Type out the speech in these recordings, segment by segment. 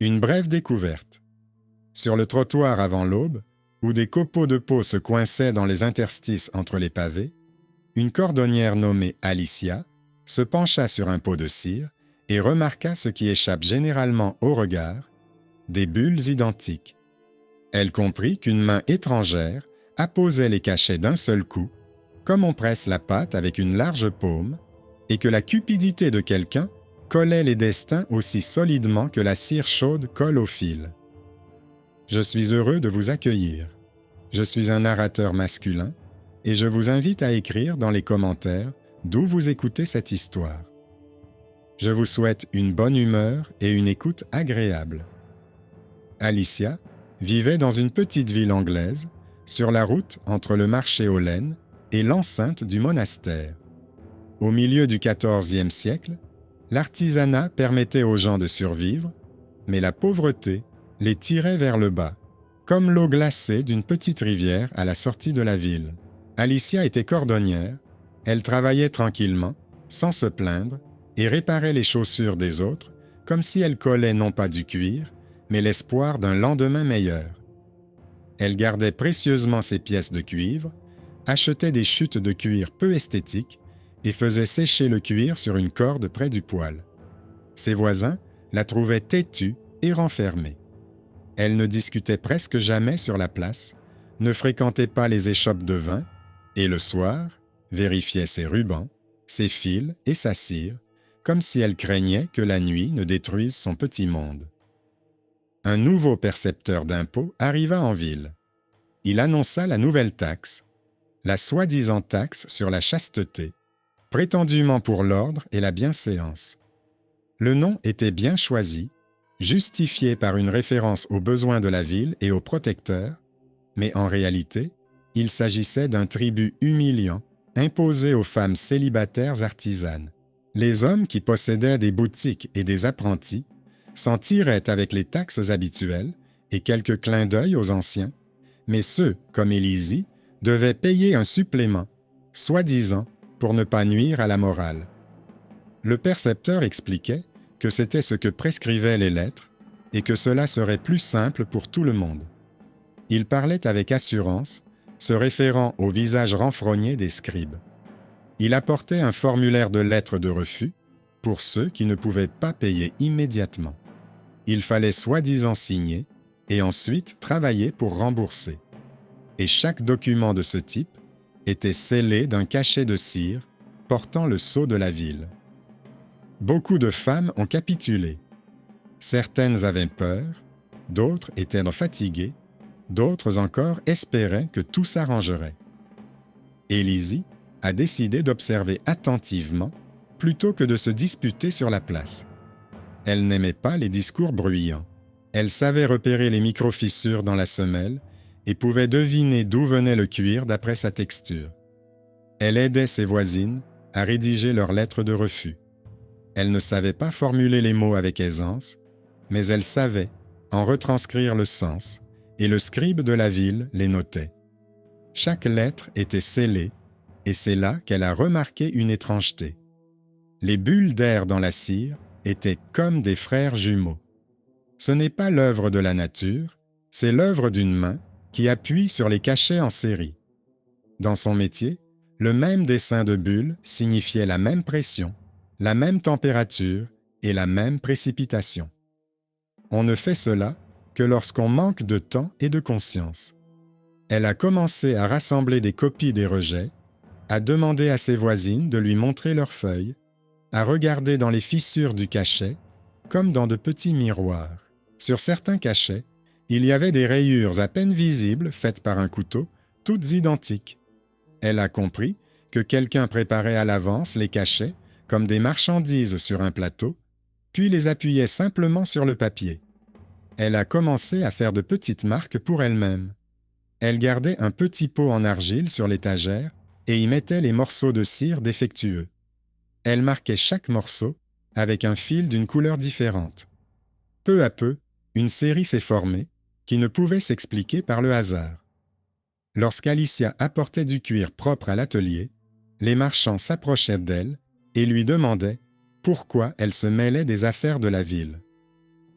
Une brève découverte. Sur le trottoir avant l'aube, où des copeaux de peau se coinçaient dans les interstices entre les pavés, une cordonnière nommée Alicia se pencha sur un pot de cire et remarqua ce qui échappe généralement au regard, des bulles identiques. Elle comprit qu'une main étrangère apposait les cachets d'un seul coup, comme on presse la pâte avec une large paume, et que la cupidité de quelqu'un collait les destins aussi solidement que la cire chaude colle au fil. Je suis heureux de vous accueillir. Je suis un narrateur masculin et je vous invite à écrire dans les commentaires d'où vous écoutez cette histoire. Je vous souhaite une bonne humeur et une écoute agréable. Alicia vivait dans une petite ville anglaise, sur la route entre le marché aux laines et l'enceinte du monastère. Au milieu du XIVe siècle, l'artisanat permettait aux gens de survivre, mais la pauvreté les tirait vers le bas, comme l'eau glacée d'une petite rivière à la sortie de la ville. Alicia était cordonnière, elle travaillait tranquillement, sans se plaindre, et réparait les chaussures des autres, comme si elle collait non pas du cuir, mais l'espoir d'un lendemain meilleur. Elle gardait précieusement ses pièces de cuivre, achetait des chutes de cuir peu esthétiques et faisait sécher le cuir sur une corde près du poêle. Ses voisins la trouvaient têtue et renfermée. Elle ne discutait presque jamais sur la place, ne fréquentait pas les échoppes de vin, et le soir, vérifiait ses rubans, ses fils et sa cire, comme si elle craignait que la nuit ne détruise son petit monde. Un nouveau percepteur d'impôts arriva en ville. Il annonça la nouvelle taxe, la soi-disant taxe sur la chasteté, prétendument pour l'ordre et la bienséance. Le nom était bien choisi, justifié par une référence aux besoins de la ville et aux protecteurs, mais en réalité, il s'agissait d'un tribut humiliant imposé aux femmes célibataires artisanes. Les hommes qui possédaient des boutiques et des apprentis s'en tiraient avec les taxes habituelles et quelques clins d'œil aux anciens, mais ceux, comme Élisie, devaient payer un supplément, soi-disant pour ne pas nuire à la morale. Le percepteur expliquait que c'était ce que prescrivaient les lettres et que cela serait plus simple pour tout le monde. Il parlait avec assurance, se référant au visage renfrogné des scribes. Il apportait un formulaire de lettres de refus pour ceux qui ne pouvaient pas payer immédiatement. Il fallait soi-disant signer et ensuite travailler pour rembourser. Et chaque document de ce type était scellé d'un cachet de cire portant le sceau de la ville. Beaucoup de femmes ont capitulé. Certaines avaient peur, d'autres étaient fatiguées, d'autres encore espéraient que tout s'arrangerait. Élisie a décidé d'observer attentivement plutôt que de se disputer sur la place. Elle n'aimait pas les discours bruyants. Elle savait repérer les micro-fissures dans la semelle et pouvait deviner d'où venait le cuir d'après sa texture. Elle aidait ses voisines à rédiger leurs lettres de refus. Elle ne savait pas formuler les mots avec aisance, mais elle savait en retranscrire le sens, et le scribe de la ville les notait. Chaque lettre était scellée, et c'est là qu'elle a remarqué une étrangeté. Les bulles d'air dans la cire étaient comme des frères jumeaux. Ce n'est pas l'œuvre de la nature, c'est l'œuvre d'une main qui appuie sur les cachets en série. Dans son métier, le même dessin de bulles signifiait la même pression, la même température et la même précipitation. On ne fait cela que lorsqu'on manque de temps et de conscience. Elle a commencé à rassembler des copies des rejets, à demander à ses voisines de lui montrer leurs feuilles, à regarder dans les fissures du cachet, comme dans de petits miroirs. Sur certains cachets, il y avait des rayures à peine visibles faites par un couteau, toutes identiques. Elle a compris que quelqu'un préparait à l'avance les cachets comme des marchandises sur un plateau, puis les appuyait simplement sur le papier. Elle a commencé à faire de petites marques pour elle-même. Elle gardait un petit pot en argile sur l'étagère et y mettait les morceaux de cire défectueux. Elle marquait chaque morceau avec un fil d'une couleur différente. Peu à peu, une série s'est formée qui ne pouvait s'expliquer par le hasard. Lorsqu'Alicia apportait du cuir propre à l'atelier, les marchands s'approchaient d'elle et lui demandaient pourquoi elle se mêlait des affaires de la ville.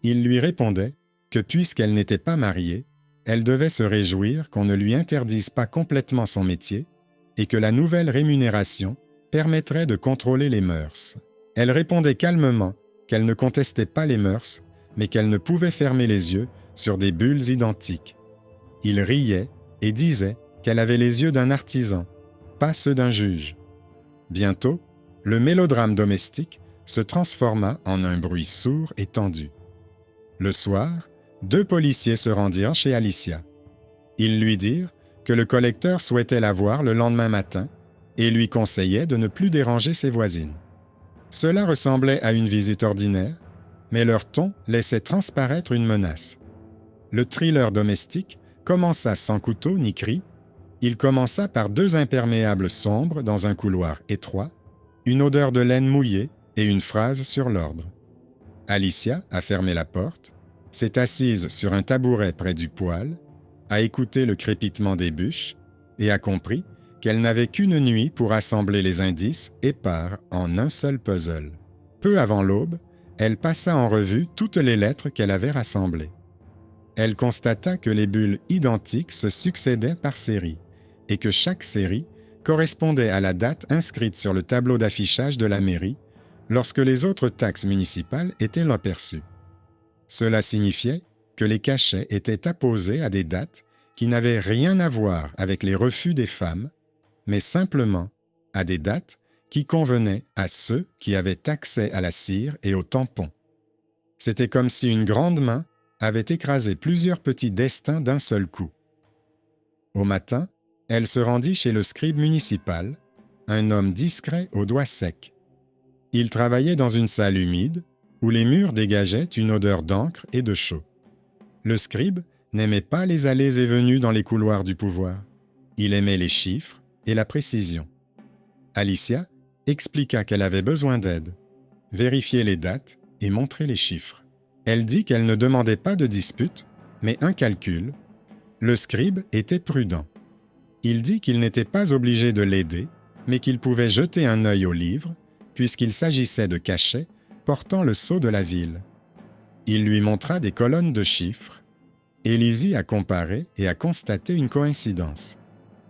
Il lui répondait que puisqu'elle n'était pas mariée, elle devait se réjouir qu'on ne lui interdise pas complètement son métier et que la nouvelle rémunération permettrait de contrôler les mœurs. Elle répondait calmement qu'elle ne contestait pas les mœurs, mais qu'elle ne pouvait fermer les yeux sur des bulles identiques. Il riait et disait qu'elle avait les yeux d'un artisan, pas ceux d'un juge. Bientôt, le mélodrame domestique se transforma en un bruit sourd et tendu. Le soir, 2 policiers se rendirent chez Alicia. Ils lui dirent que le collecteur souhaitait la voir le lendemain matin et lui conseillait de ne plus déranger ses voisines. Cela ressemblait à une visite ordinaire, mais leur ton laissait transparaître une menace. Le thriller domestique commença sans couteau ni cri. Il commença par 2 imperméables sombres dans un couloir étroit, une odeur de laine mouillée et une phrase sur l'ordre. Alicia a fermé la porte, s'est assise sur un tabouret près du poêle, a écouté le crépitement des bûches et a compris qu'elle n'avait qu'une nuit pour assembler les indices épars en un seul puzzle. Peu avant l'aube, elle passa en revue toutes les lettres qu'elle avait rassemblées. Elle constata que les bulles identiques se succédaient par séries et que chaque série correspondait à la date inscrite sur le tableau d'affichage de la mairie lorsque les autres taxes municipales étaient aperçues. Cela signifiait que les cachets étaient apposés à des dates qui n'avaient rien à voir avec les refus des femmes, mais simplement à des dates qui convenaient à ceux qui avaient accès à la cire et aux tampons. C'était comme si une grande main avait écrasé plusieurs petits destins d'un seul coup. Au matin, elle se rendit chez le scribe municipal, un homme discret aux doigts secs. Il travaillait dans une salle humide où les murs dégageaient une odeur d'encre et de chaux. Le scribe n'aimait pas les allées et venues dans les couloirs du pouvoir. Il aimait les chiffres et la précision. Alicia expliqua qu'elle avait besoin d'aide, vérifier les dates et montrer les chiffres. Elle dit qu'elle ne demandait pas de dispute, mais un calcul. Le scribe était prudent. Il dit qu'il n'était pas obligé de l'aider, mais qu'il pouvait jeter un œil au livre, puisqu'il s'agissait de cachets portant le sceau de la ville. Il lui montra des colonnes de chiffres. Élisie a comparé et a constaté une coïncidence.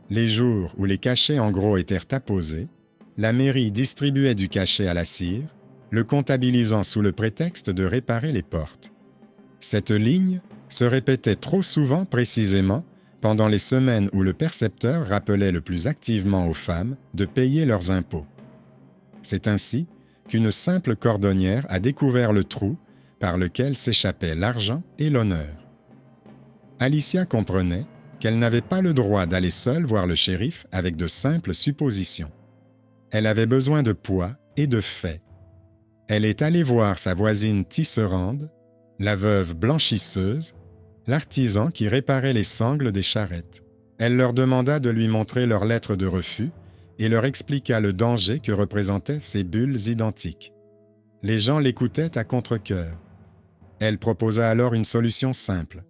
Les jours où les cachets en gros étaient apposés, la mairie distribuait du cachet à la cire, le comptabilisant sous le prétexte de réparer les portes. Cette ligne se répétait trop souvent précisément pendant les semaines où le percepteur rappelait le plus activement aux femmes de payer leurs impôts. C'est ainsi qu'une simple cordonnière a découvert le trou par lequel s'échappaient l'argent et l'honneur. Alicia comprenait qu'elle n'avait pas le droit d'aller seule voir le shérif avec de simples suppositions. Elle avait besoin de poids et de faits. Elle est allée voir sa voisine tisserande, la veuve blanchisseuse, l'artisan qui réparait les sangles des charrettes. Elle leur demanda de lui montrer leurs lettres de refus et leur expliqua le danger que représentaient ces bulles identiques. Les gens l'écoutaient à contre-cœur. Elle proposa alors une solution simple,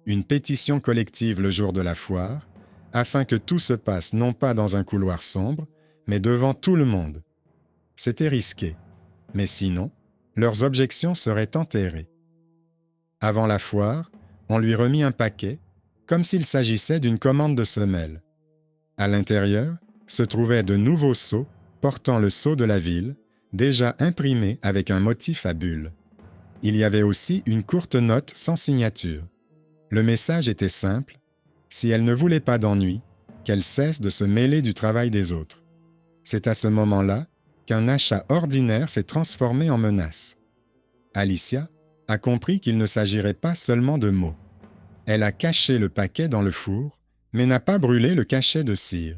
une pétition collective le jour de la foire, afin que tout se passe non pas dans un couloir sombre, mais devant tout le monde. C'était risqué, mais sinon, leurs objections seraient enterrées. Avant la foire, on lui remit un paquet, comme s'il s'agissait d'une commande de semelles. À l'intérieur se trouvaient de nouveaux sceaux portant le sceau de la ville, déjà imprimé avec un motif à bulles. Il y avait aussi une courte note sans signature. Le message était simple: si elle ne voulait pas d'ennui, qu'elle cesse de se mêler du travail des autres. C'est à ce moment-là qu'un achat ordinaire s'est transformé en menace. Alicia a compris qu'il ne s'agirait pas seulement de mots. Elle a caché le paquet dans le four, mais n'a pas brûlé le cachet de cire.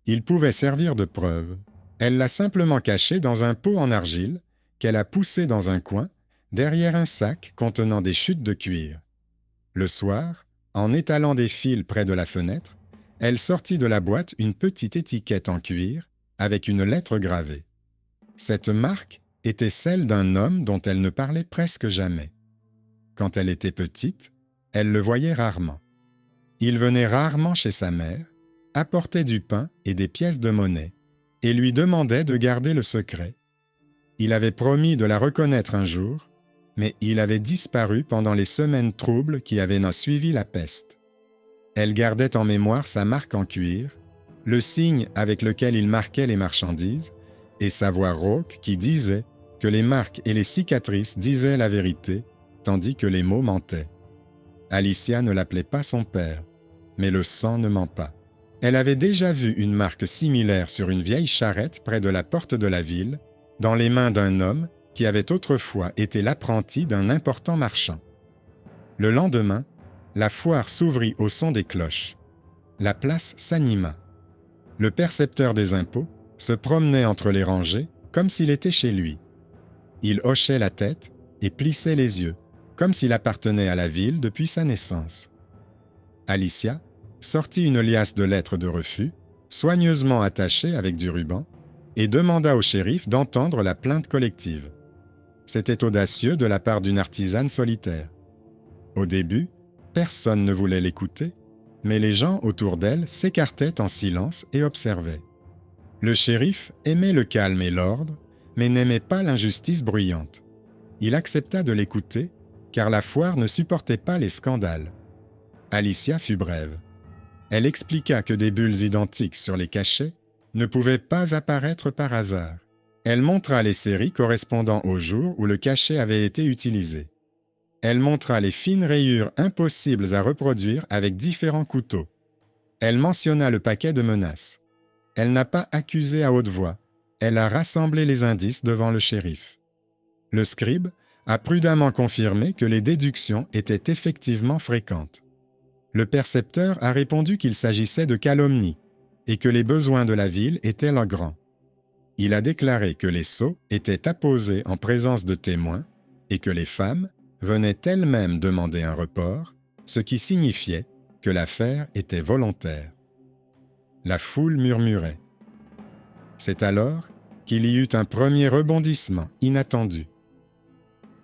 Il pouvait servir de preuve. Elle l'a simplement caché dans un pot en argile qu'elle a poussé dans un coin, derrière un sac contenant des chutes de cuir. Le soir, en étalant des fils près de la fenêtre, elle sortit de la boîte une petite étiquette en cuir avec une lettre gravée. Cette marque était celle d'un homme dont elle ne parlait presque jamais. Quand elle était petite, elle le voyait rarement. Il venait rarement chez sa mère, apportait du pain et des pièces de monnaie, et lui demandait de garder le secret. Il avait promis de la reconnaître un jour, mais il avait disparu pendant les semaines troubles qui avaient suivi la peste. Elle gardait en mémoire sa marque en cuir, le signe avec lequel il marquait les marchandises, et sa voix rauque qui disait que les marques et les cicatrices disaient la vérité, tandis que les mots mentaient. Alicia ne l'appelait pas son père, mais le sang ne ment pas. Elle avait déjà vu une marque similaire sur une vieille charrette près de la porte de la ville, dans les mains d'un homme qui avait autrefois été l'apprenti d'un important marchand. Le lendemain, la foire s'ouvrit au son des cloches. La place s'anima. Le percepteur des impôts se promenait entre les rangées comme s'il était chez lui. Il hochait la tête et plissait les yeux, comme s'il appartenait à la ville depuis sa naissance. Alicia sortit une liasse de lettres de refus, soigneusement attachées avec du ruban, et demanda au shérif d'entendre la plainte collective. C'était audacieux de la part d'une artisane solitaire. Au début, personne ne voulait l'écouter, mais les gens autour d'elle s'écartaient en silence et observaient. Le shérif aimait le calme et l'ordre, mais n'aimait pas l'injustice bruyante. Il accepta de l'écouter, car la foire ne supportait pas les scandales. Alicia fut brève. Elle expliqua que des bulles identiques sur les cachets ne pouvaient pas apparaître par hasard. Elle montra les séries correspondant au jour où le cachet avait été utilisé. Elle montra les fines rayures impossibles à reproduire avec différents couteaux. Elle mentionna le paquet de menaces. Elle n'a pas accusé à haute voix. Elle a rassemblé les indices devant le shérif. Le scribe a prudemment confirmé que les déductions étaient effectivement fréquentes. Le percepteur a répondu qu'il s'agissait de calomnies et que les besoins de la ville étaient grands. Il a déclaré que les sceaux étaient apposés en présence de témoins et que les femmes venaient elles-mêmes demander un report, ce qui signifiait que l'affaire était volontaire. La foule murmurait. C'est alors qu'il y eut un premier rebondissement inattendu.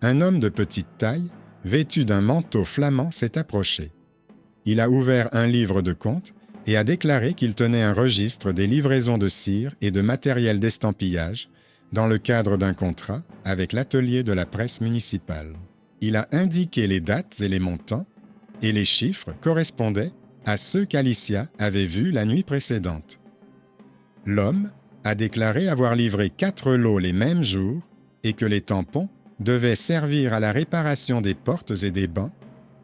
Un homme de petite taille, vêtu d'un manteau flamand, s'est approché. Il a ouvert un livre de comptes et a déclaré qu'il tenait un registre des livraisons de cire et de matériel d'estampillage dans le cadre d'un contrat avec l'atelier de la presse municipale. Il a indiqué les dates et les montants, et les chiffres correspondaient à ceux qu'Alicia avait vus la nuit précédente. L'homme a déclaré avoir livré 4 lots les mêmes jours et que les tampons devaient servir à la réparation des portes et des bancs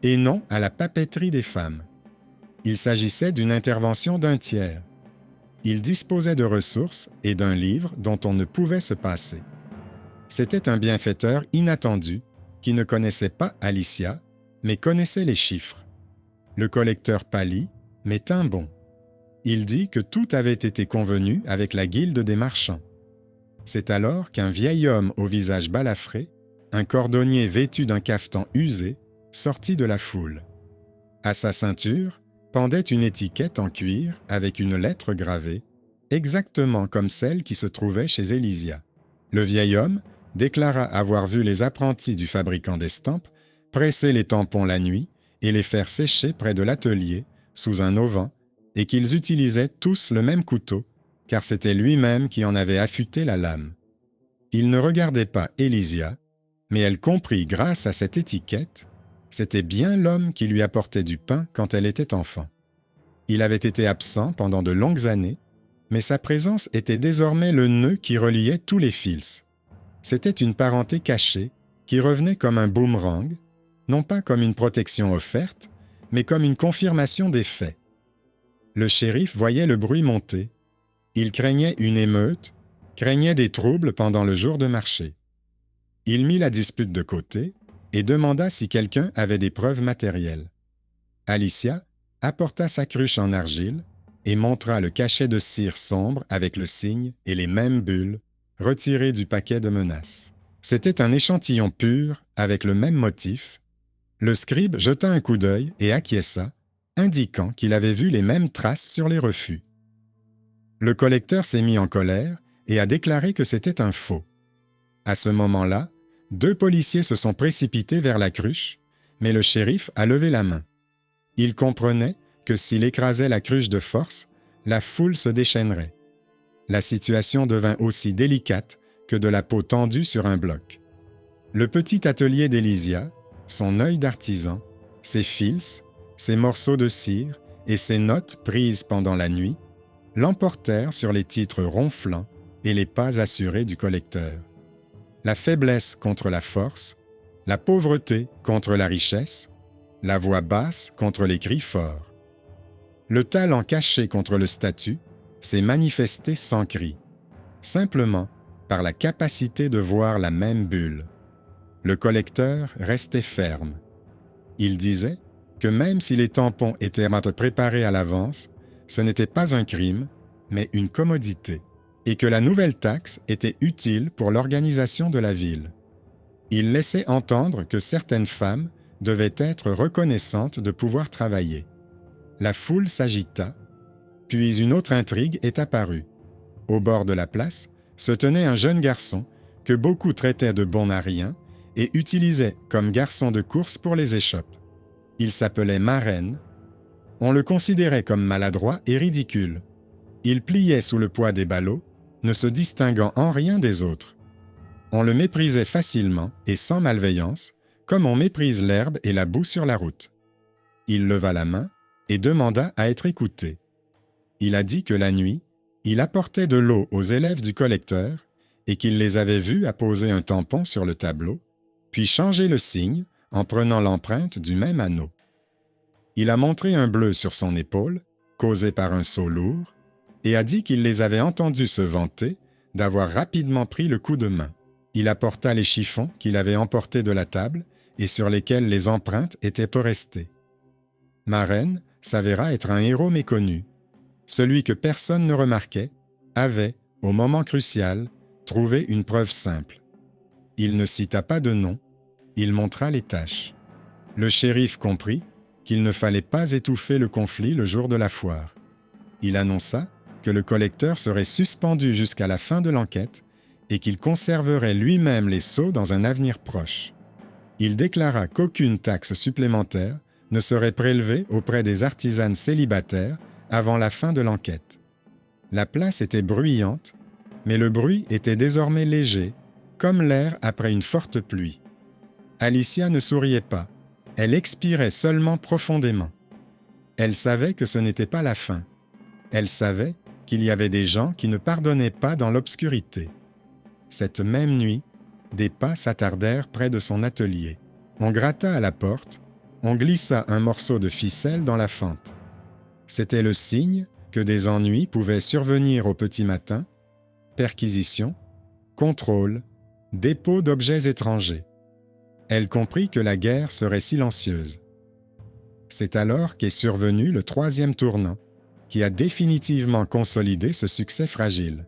et non à la papeterie des femmes. Il s'agissait d'une intervention d'un tiers. Il disposait de ressources et d'un livre dont on ne pouvait se passer. C'était un bienfaiteur inattendu qui ne connaissait pas Alicia, mais connaissait les chiffres. Le collecteur pâlit, mais tint bon. Il dit que tout avait été convenu avec la guilde des marchands. C'est alors qu'un vieil homme au visage balafré, un cordonnier vêtu d'un cafetan usé, sortit de la foule. À sa ceinture pendait une étiquette en cuir avec une lettre gravée, exactement comme celle qui se trouvait chez Élisia. Le vieil homme déclara avoir vu les apprentis du fabricant d'estampes presser les tampons la nuit et les faire sécher près de l'atelier, sous un auvent, et qu'ils utilisaient tous le même couteau, car c'était lui-même qui en avait affûté la lame. Il ne regardait pas Élisia, mais elle comprit grâce à cette étiquette, c'était bien l'homme qui lui apportait du pain quand elle était enfant. Il avait été absent pendant de longues années, mais sa présence était désormais le nœud qui reliait tous les fils. C'était une parenté cachée qui revenait comme un boomerang, non pas comme une protection offerte, mais comme une confirmation des faits. Le shérif voyait le bruit monter. Il craignait une émeute, craignait des troubles pendant le jour de marché. Il mit la dispute de côté et demanda si quelqu'un avait des preuves matérielles. Alicia apporta sa cruche en argile et montra le cachet de cire sombre avec le signe et les mêmes bulles retirées du paquet de menaces. C'était un échantillon pur avec le même motif. Le scribe jeta un coup d'œil et acquiesça, indiquant qu'il avait vu les mêmes traces sur les refus. Le collecteur s'est mis en colère et a déclaré que c'était un faux. À ce moment-là, 2 policiers se sont précipités vers la cruche, mais le shérif a levé la main. Il comprenait que s'il écrasait la cruche de force, la foule se déchaînerait. La situation devint aussi délicate que de la peau tendue sur un bloc. Le petit atelier d'Elysia, son œil d'artisan, ses fils, ses morceaux de cire et ses notes prises pendant la nuit, l'emportèrent sur les titres ronflants et les pas assurés du collecteur. La faiblesse contre la force, la pauvreté contre la richesse, la voix basse contre les cris forts. Le talent caché contre le statut s'est manifesté sans cri, simplement par la capacité de voir la même bulle. Le collecteur restait ferme. Il disait que même si les tampons étaient préparés à l'avance, ce n'était pas un crime, mais une commodité, et que la nouvelle taxe était utile pour l'organisation de la ville. Il laissait entendre que certaines femmes devaient être reconnaissantes de pouvoir travailler. La foule s'agita, puis une autre intrigue est apparue. Au bord de la place se tenait un jeune garçon que beaucoup traitaient de bon à rien et utilisaient comme garçon de course pour les échoppes. Il s'appelait Marraine. On le considérait comme maladroit et ridicule. Il pliait sous le poids des ballots, ne se distinguant en rien des autres. On le méprisait facilement et sans malveillance, comme on méprise l'herbe et la boue sur la route. Il leva la main et demanda à être écouté. Il a dit que la nuit, il apportait de l'eau aux élèves du collecteur et qu'il les avait vus apposer un tampon sur le tableau, puis changer le signe en prenant l'empreinte du même anneau. Il a montré un bleu sur son épaule, causé par un seau lourd, et a dit qu'il les avait entendus se vanter d'avoir rapidement pris le coup de main. Il apporta les chiffons qu'il avait emportés de la table et sur lesquels les empreintes étaient restées. Marraine s'avéra être un héros méconnu. Celui que personne ne remarquait avait, au moment crucial, trouvé une preuve simple. Il ne cita pas de nom, il montra les tâches. Le shérif comprit qu'il ne fallait pas étouffer le conflit le jour de la foire. Il annonça que le collecteur serait suspendu jusqu'à la fin de l'enquête et qu'il conserverait lui-même les sceaux dans un avenir proche. Il déclara qu'aucune taxe supplémentaire ne serait prélevée auprès des artisanes célibataires avant la fin de l'enquête. La place était bruyante, mais le bruit était désormais léger, comme l'air après une forte pluie. Alicia ne souriait pas, elle expirait seulement profondément. Elle savait que ce n'était pas la fin. Elle savait qu'il y avait des gens qui ne pardonnaient pas dans l'obscurité. Cette même nuit, des pas s'attardèrent près de son atelier. On gratta à la porte, on glissa un morceau de ficelle dans la fente. C'était le signe que des ennuis pouvaient survenir au petit matin, perquisition, contrôle, dépôt d'objets étrangers. Elle comprit que la guerre serait silencieuse. C'est alors qu'est survenu le troisième tournant, qui a définitivement consolidé ce succès fragile.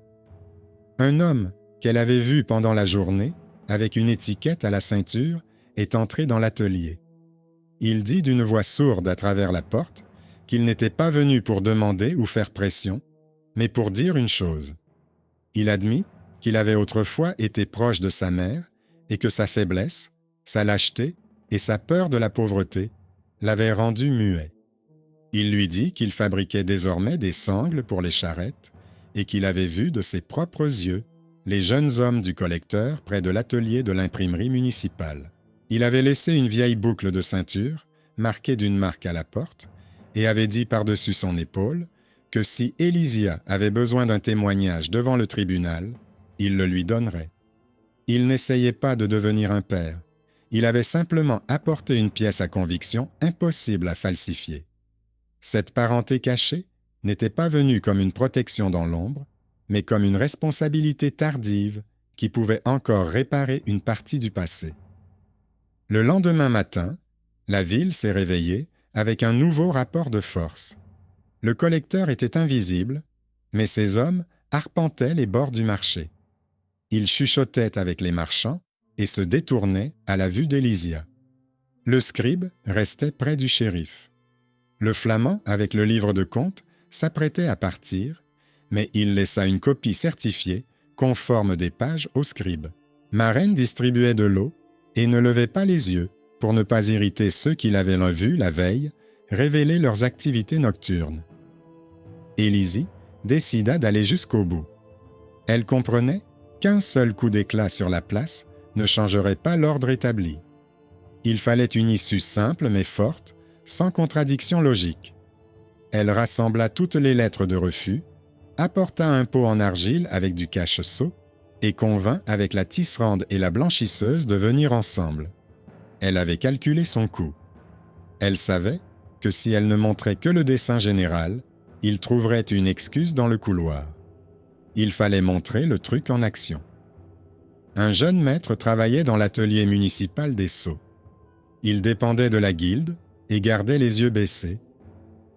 Un homme qu'elle avait vu pendant la journée, avec une étiquette à la ceinture, est entré dans l'atelier. Il dit d'une voix sourde à travers la porte qu'il n'était pas venu pour demander ou faire pression, mais pour dire une chose. Il admit qu'il avait autrefois été proche de sa mère et que sa faiblesse, sa lâcheté et sa peur de la pauvreté l'avaient rendu muet. Il lui dit qu'il fabriquait désormais des sangles pour les charrettes et qu'il avait vu de ses propres yeux les jeunes hommes du collecteur près de l'atelier de l'imprimerie municipale. Il avait laissé une vieille boucle de ceinture, marquée d'une marque à la porte, et avait dit par-dessus son épaule que si Elysia avait besoin d'un témoignage devant le tribunal, il le lui donnerait. Il n'essayait pas de devenir un père. Il avait simplement apporté une pièce à conviction impossible à falsifier. Cette parenté cachée n'était pas venue comme une protection dans l'ombre, mais comme une responsabilité tardive qui pouvait encore réparer une partie du passé. Le lendemain matin, la ville s'est réveillée avec un nouveau rapport de force. Le collecteur était invisible, mais ses hommes arpentaient les bords du marché. Ils chuchotaient avec les marchands et se détournaient à la vue d'Elysia. Le scribe restait près du shérif. Le flamand, avec le livre de compte, s'apprêtait à partir, mais il laissa une copie certifiée, conforme des pages au scribe. Marraine distribuait de l'eau et ne levait pas les yeux pour ne pas irriter ceux qui l'avaient vu la veille révéler leurs activités nocturnes. Élisie décida d'aller jusqu'au bout. Elle comprenait qu'un seul coup d'éclat sur la place ne changerait pas l'ordre établi. Il fallait une issue simple mais forte, sans contradiction logique. Elle rassembla toutes les lettres de refus, apporta un pot en argile avec du cache-seau et convint avec la tisserande et la blanchisseuse de venir ensemble. Elle avait calculé son coût. Elle savait que si elle ne montrait que le dessin général, il trouverait une excuse dans le couloir. Il fallait montrer le truc en action. Un jeune maître travaillait dans l'atelier municipal des sceaux. Il dépendait de la guilde et gardait les yeux baissés,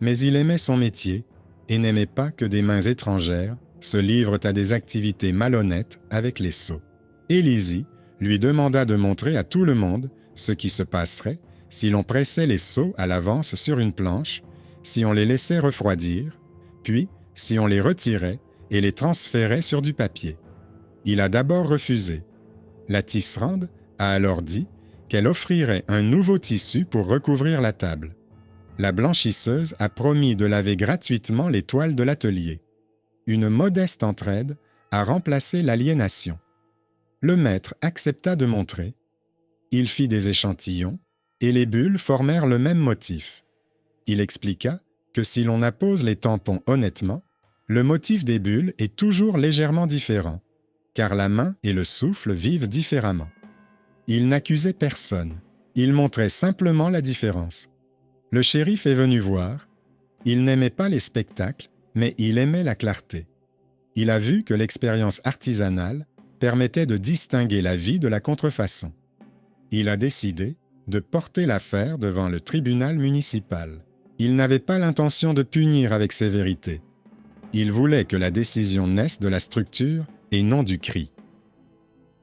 mais il aimait son métier et n'aimait pas que des mains étrangères se livrent à des activités malhonnêtes avec les sceaux. Élisie lui demanda de montrer à tout le monde ce qui se passerait si l'on pressait les sceaux à l'avance sur une planche, si on les laissait refroidir, puis si on les retirait et les transférait sur du papier. Il a d'abord refusé. La tisserande a alors dit qu'elle offrirait un nouveau tissu pour recouvrir la table. La blanchisseuse a promis de laver gratuitement les toiles de l'atelier. Une modeste entraide a remplacé l'aliénation. Le maître accepta de montrer. Il fit des échantillons et les bulles formèrent le même motif. Il expliqua que si l'on appose les tampons honnêtement, le motif des bulles est toujours légèrement différent, car la main et le souffle vivent différemment. Il n'accusait personne, il montrait simplement la différence. Le shérif est venu voir. Il n'aimait pas les spectacles, mais il aimait la clarté. Il a vu que l'expérience artisanale permettait de distinguer la vie de la contrefaçon. Il a décidé de porter l'affaire devant le tribunal municipal. Il n'avait pas l'intention de punir avec sévérité. Il voulait que la décision naisse de la structure et non du cri.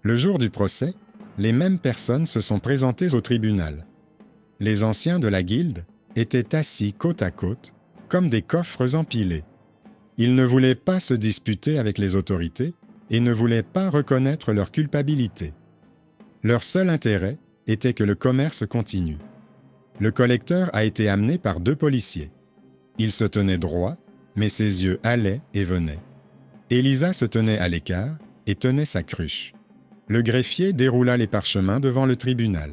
Le jour du procès, les mêmes personnes se sont présentées au tribunal. Les anciens de la guilde étaient assis côte à côte, comme des coffres empilés. Ils ne voulaient pas se disputer avec les autorités et ne voulaient pas reconnaître leur culpabilité. Leur seul intérêt était que le commerce continue. Le collecteur a été amené par 2 policiers. Il se tenait droit, mais ses yeux allaient et venaient. Élisa se tenait à l'écart et tenait sa cruche. Le greffier déroula les parchemins devant le tribunal.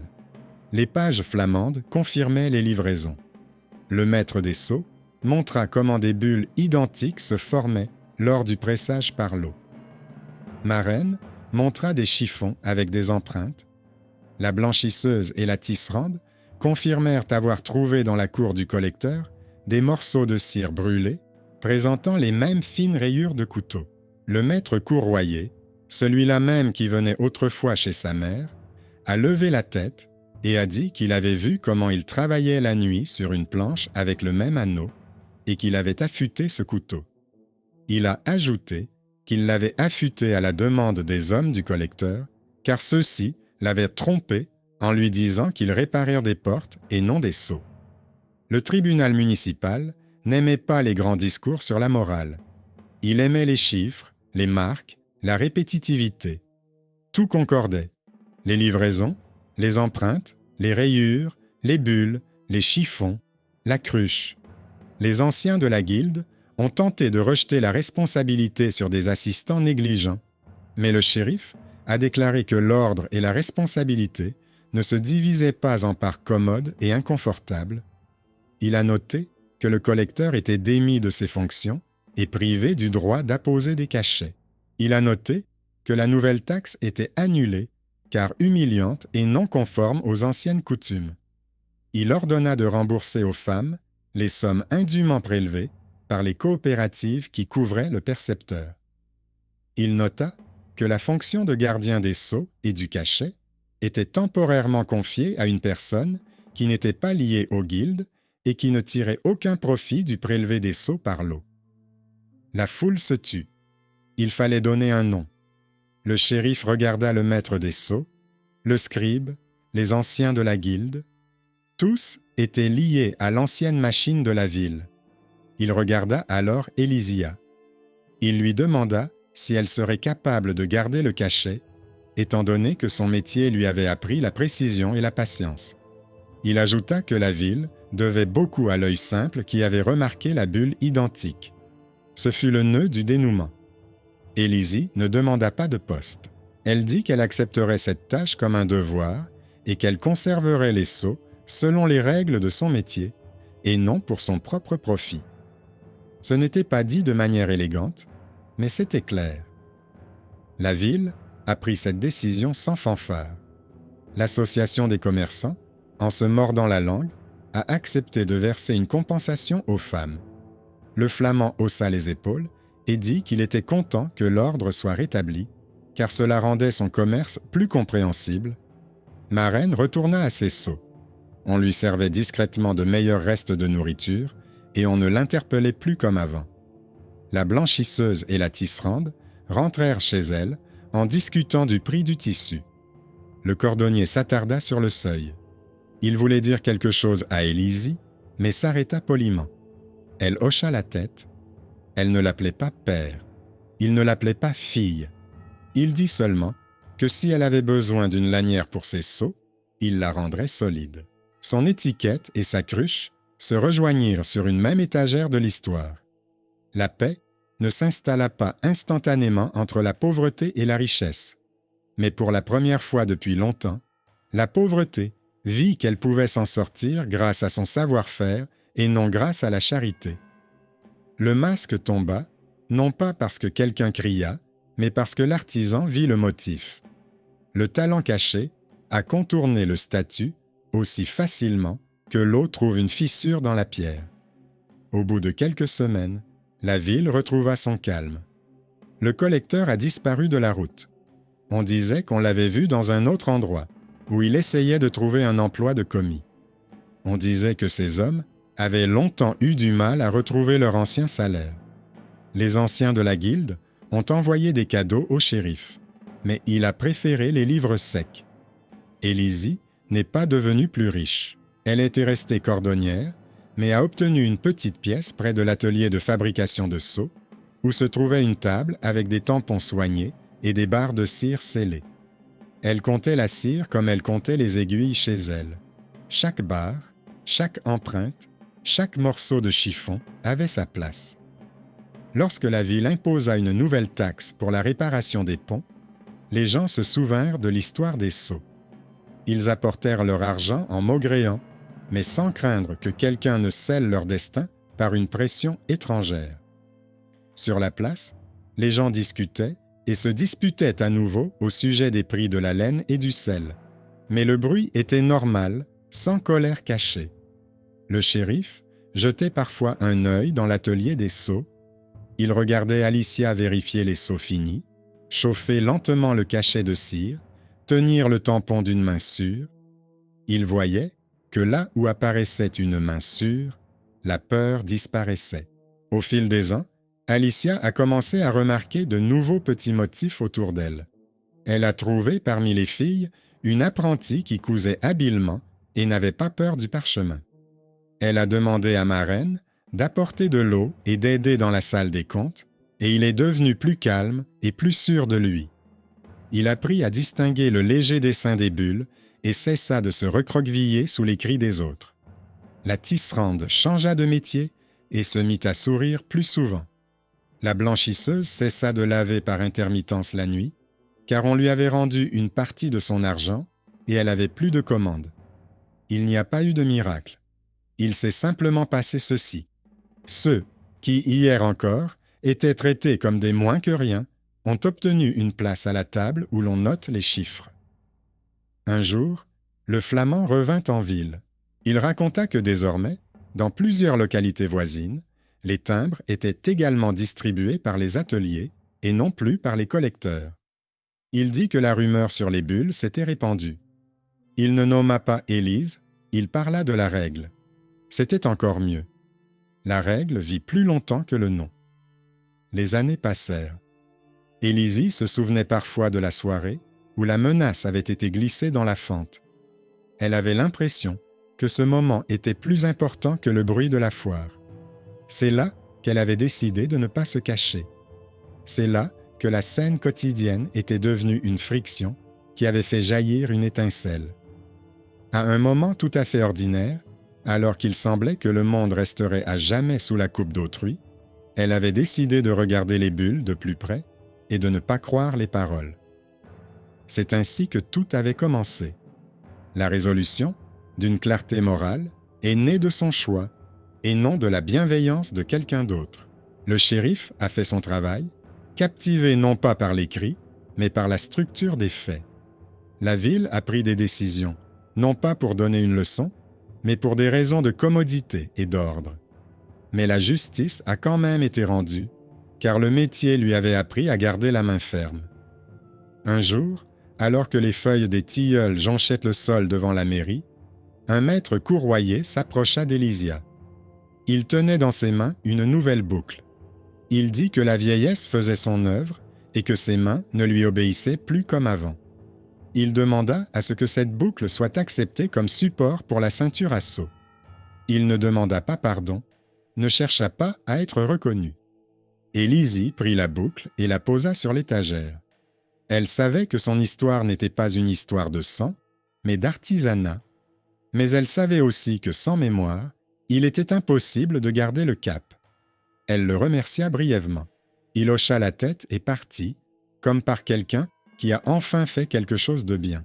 Les pages flamandes confirmaient les livraisons. Le maître des sceaux montra comment des bulles identiques se formaient lors du pressage par l'eau. Marraine montra des chiffons avec des empreintes. La blanchisseuse et la tisserande confirmèrent avoir trouvé dans la cour du collecteur des morceaux de cire brûlés présentant les mêmes fines rayures de couteau. Le maître courroyer, celui-là même qui venait autrefois chez sa mère, a levé la tête et a dit qu'il avait vu comment il travaillait la nuit sur une planche avec le même anneau et qu'il avait affûté ce couteau. Il a ajouté qu'il l'avait affûté à la demande des hommes du collecteur, car ceux-ci l'avaient trompé en lui disant qu'ils réparèrent des portes et non des sceaux. Le tribunal municipal n'aimait pas les grands discours sur la morale. Il aimait les chiffres, les marques, la répétitivité. Tout concordait. Les livraisons, les empreintes, les rayures, les bulles, les chiffons, la cruche. Les anciens de la guilde ont tenté de rejeter la responsabilité sur des assistants négligents, mais le shérif a déclaré que l'ordre et la responsabilité ne se divisaient pas en parts commodes et inconfortables. Il a noté que le collecteur était démis de ses fonctions et privé du droit d'apposer des cachets. Il a noté que la nouvelle taxe était annulée car humiliante et non conforme aux anciennes coutumes. Il ordonna de rembourser aux femmes les sommes indûment prélevées par les coopératives qui couvraient le percepteur. Il nota que la fonction de gardien des sceaux et du cachet était temporairement confiée à une personne qui n'était pas liée aux guildes et qui ne tirait aucun profit du prélevé des sceaux par lot. La foule se tut. Il fallait donner un nom. Le shérif regarda le maître des sceaux, le scribe, les anciens de la guilde. Tous étaient liés à l'ancienne machine de la ville. Il regarda alors Élisia. Il lui demanda si elle serait capable de garder le cachet, étant donné que son métier lui avait appris la précision et la patience. Il ajouta que la ville devait beaucoup à l'œil simple qui avait remarqué la bulle identique. Ce fut le nœud du dénouement. Élisie ne demanda pas de poste. Elle dit qu'elle accepterait cette tâche comme un devoir et qu'elle conserverait les seaux selon les règles de son métier et non pour son propre profit. Ce n'était pas dit de manière élégante, mais c'était clair. La ville a pris cette décision sans fanfare. L'association des commerçants, en se mordant la langue, a accepté de verser une compensation aux femmes. Le flamand haussa les épaules et dit qu'il était content que l'ordre soit rétabli, car cela rendait son commerce plus compréhensible. Ma reine retourna à ses seaux. On lui servait discrètement de meilleurs restes de nourriture et on ne l'interpellait plus comme avant. La blanchisseuse et la tisserande rentrèrent chez elle en discutant du prix du tissu. Le cordonnier s'attarda sur le seuil. Il voulait dire quelque chose à Élisie, mais s'arrêta poliment. Elle hocha la tête. Elle ne l'appelait pas père. Il ne l'appelait pas fille. Il dit seulement que si elle avait besoin d'une lanière pour ses seaux, il la rendrait solide. Son étiquette et sa cruche se rejoignirent sur une même étagère de l'histoire. La paix ne s'installa pas instantanément entre la pauvreté et la richesse. Mais pour la première fois depuis longtemps, la pauvreté vit qu'elle pouvait s'en sortir grâce à son savoir-faire et non grâce à la charité. Le masque tomba, non pas parce que quelqu'un cria, mais parce que l'artisan vit le motif. Le talent caché a contourné le statut aussi facilement que l'eau trouve une fissure dans la pierre. Au bout de quelques semaines, la ville retrouva son calme. Le collecteur a disparu de la route. On disait qu'on l'avait vu dans un autre endroit, où il essayait de trouver un emploi de commis. On disait que ces hommes avaient longtemps eu du mal à retrouver leur ancien salaire. Les anciens de la guilde ont envoyé des cadeaux au shérif, mais il a préféré les livres secs. Élisie n'est pas devenue plus riche. Elle était restée cordonnière, mais a obtenu une petite pièce près de l'atelier de fabrication de seaux, où se trouvait une table avec des tampons soignés et des barres de cire scellées. Elle comptait la cire comme elle comptait les aiguilles chez elle. Chaque barre, chaque empreinte, chaque morceau de chiffon avait sa place. Lorsque la ville imposa une nouvelle taxe pour la réparation des ponts, les gens se souvinrent de l'histoire des seaux. Ils apportèrent leur argent en maugréant, mais sans craindre que quelqu'un ne scelle leur destin par une pression étrangère. Sur la place, les gens discutaient et se disputaient à nouveau au sujet des prix de la laine et du sel. Mais le bruit était normal, sans colère cachée. Le shérif jetait parfois un œil dans l'atelier des seaux. Il regardait Alicia vérifier les seaux finis, chauffer lentement le cachet de cire, tenir le tampon d'une main sûre. Il voyait que là où apparaissait une main sûre, la peur disparaissait. Au fil des ans, Alicia a commencé à remarquer de nouveaux petits motifs autour d'elle. Elle a trouvé parmi les filles une apprentie qui cousait habilement et n'avait pas peur du parchemin. Elle a demandé à ma reine d'apporter de l'eau et d'aider dans la salle des comptes, et il est devenu plus calme et plus sûr de lui. Il apprit à distinguer le léger dessin des bulles et cessa de se recroqueviller sous les cris des autres. La tisserande changea de métier et se mit à sourire plus souvent. La blanchisseuse cessa de laver par intermittence la nuit, car on lui avait rendu une partie de son argent et elle avait plus de commandes. Il n'y a pas eu de miracle. Il s'est simplement passé ceci. Ceux qui, hier encore, étaient traités comme des moins que rien, ont obtenu une place à la table où l'on note les chiffres. Un jour, le flamand revint en ville. Il raconta que désormais, dans plusieurs localités voisines, les timbres étaient également distribués par les ateliers et non plus par les collecteurs. Il dit que la rumeur sur les bulles s'était répandue. Il ne nomma pas Élise, il parla de la règle. C'était encore mieux. La règle vit plus longtemps que le nom. Les années passèrent. Élisie se souvenait parfois de la soirée où la menace avait été glissée dans la fente. Elle avait l'impression que ce moment était plus important que le bruit de la foire. C'est là qu'elle avait décidé de ne pas se cacher. C'est là que la scène quotidienne était devenue une friction qui avait fait jaillir une étincelle. À un moment tout à fait ordinaire, alors qu'il semblait que le monde resterait à jamais sous la coupe d'autrui, elle avait décidé de regarder les bulles de plus près et de ne pas croire les paroles. C'est ainsi que tout avait commencé. La résolution, d'une clarté morale, est née de son choix, et non de la bienveillance de quelqu'un d'autre. Le shérif a fait son travail, captivé non pas par les cris, mais par la structure des faits. La ville a pris des décisions, non pas pour donner une leçon, mais pour des raisons de commodité et d'ordre. Mais la justice a quand même été rendue, car le métier lui avait appris à garder la main ferme. Un jour, alors que les feuilles des tilleuls jonchaient le sol devant la mairie, un maître courroyer s'approcha d'Elysia. Il tenait dans ses mains une nouvelle boucle. Il dit que la vieillesse faisait son œuvre et que ses mains ne lui obéissaient plus comme avant. Il demanda à ce que cette boucle soit acceptée comme support pour la ceinture à seau. Il ne demanda pas pardon, ne chercha pas à être reconnu. Élysie prit la boucle et la posa sur l'étagère. Elle savait que son histoire n'était pas une histoire de sang, mais d'artisanat. Mais elle savait aussi que sans mémoire, il était impossible de garder le cap. Elle le remercia brièvement. Il hocha la tête et partit, comme par quelqu'un qui a enfin fait quelque chose de bien.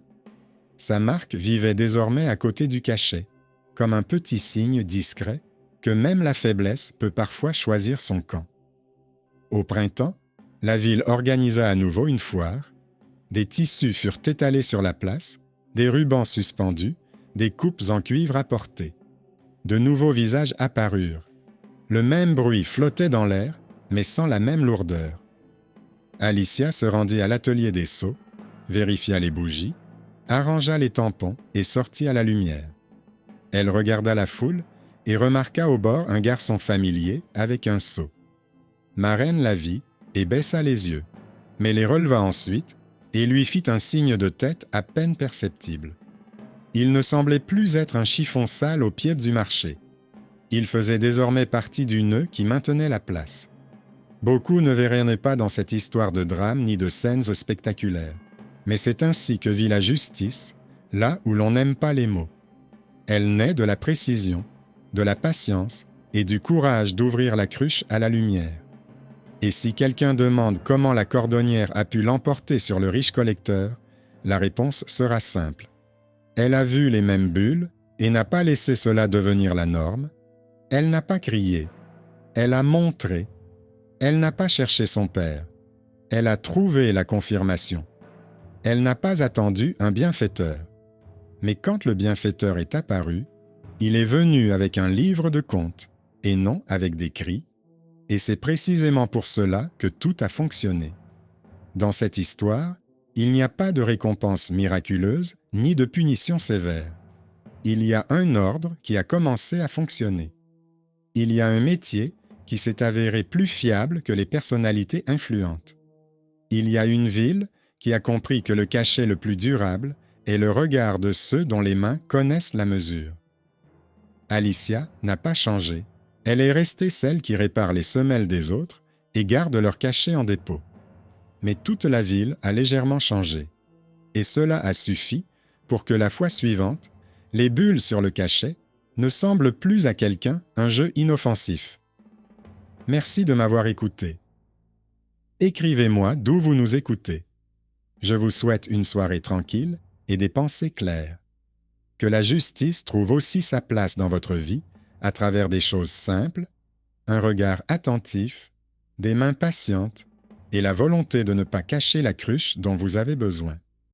Sa marque vivait désormais à côté du cachet, comme un petit signe discret que même la faiblesse peut parfois choisir son camp. Au printemps, la ville organisa à nouveau une foire. Des tissus furent étalés sur la place, des rubans suspendus, des coupes en cuivre apportées. De nouveaux visages apparurent. Le même bruit flottait dans l'air, mais sans la même lourdeur. Alicia se rendit à l'atelier des seaux, vérifia les bougies, arrangea les tampons et sortit à la lumière. Elle regarda la foule et remarqua au bord un garçon familier avec un seau. Marraine la vit et baissa les yeux, mais les releva ensuite et lui fit un signe de tête à peine perceptible. Il ne semblait plus être un chiffon sale au pied du marché. Il faisait désormais partie du nœud qui maintenait la place. Beaucoup ne verraient pas dans cette histoire de drame ni de scènes spectaculaires. Mais c'est ainsi que vit la justice, là où l'on n'aime pas les mots. Elle naît de la précision, de la patience et du courage d'ouvrir la cruche à la lumière. Et si quelqu'un demande comment la cordonnière a pu l'emporter sur le riche collecteur, la réponse sera simple. Elle a vu les mêmes bulles et n'a pas laissé cela devenir la norme. Elle n'a pas crié. Elle a montré. Elle n'a pas cherché son père. Elle a trouvé la confirmation. Elle n'a pas attendu un bienfaiteur. Mais quand le bienfaiteur est apparu, il est venu avec un livre de contes, et non avec des cris, et c'est précisément pour cela que tout a fonctionné. Dans cette histoire, il n'y a pas de récompense miraculeuse ni de punition sévère. Il y a un ordre qui a commencé à fonctionner. Il y a un métier qui s'est avéré plus fiable que les personnalités influentes. Il y a une ville qui a compris que le cachet le plus durable est le regard de ceux dont les mains connaissent la mesure. Alicia n'a pas changé. Elle est restée celle qui répare les semelles des autres et garde leur cachet en dépôt. Mais toute la ville a légèrement changé. Et cela a suffi pour que la fois suivante, les bulles sur le cachet ne semblent plus à quelqu'un un jeu inoffensif. Merci de m'avoir écouté. Écrivez-moi d'où vous nous écoutez. Je vous souhaite une soirée tranquille et des pensées claires. Que la justice trouve aussi sa place dans votre vie à travers des choses simples, un regard attentif, des mains patientes et la volonté de ne pas cacher la cruche dont vous avez besoin.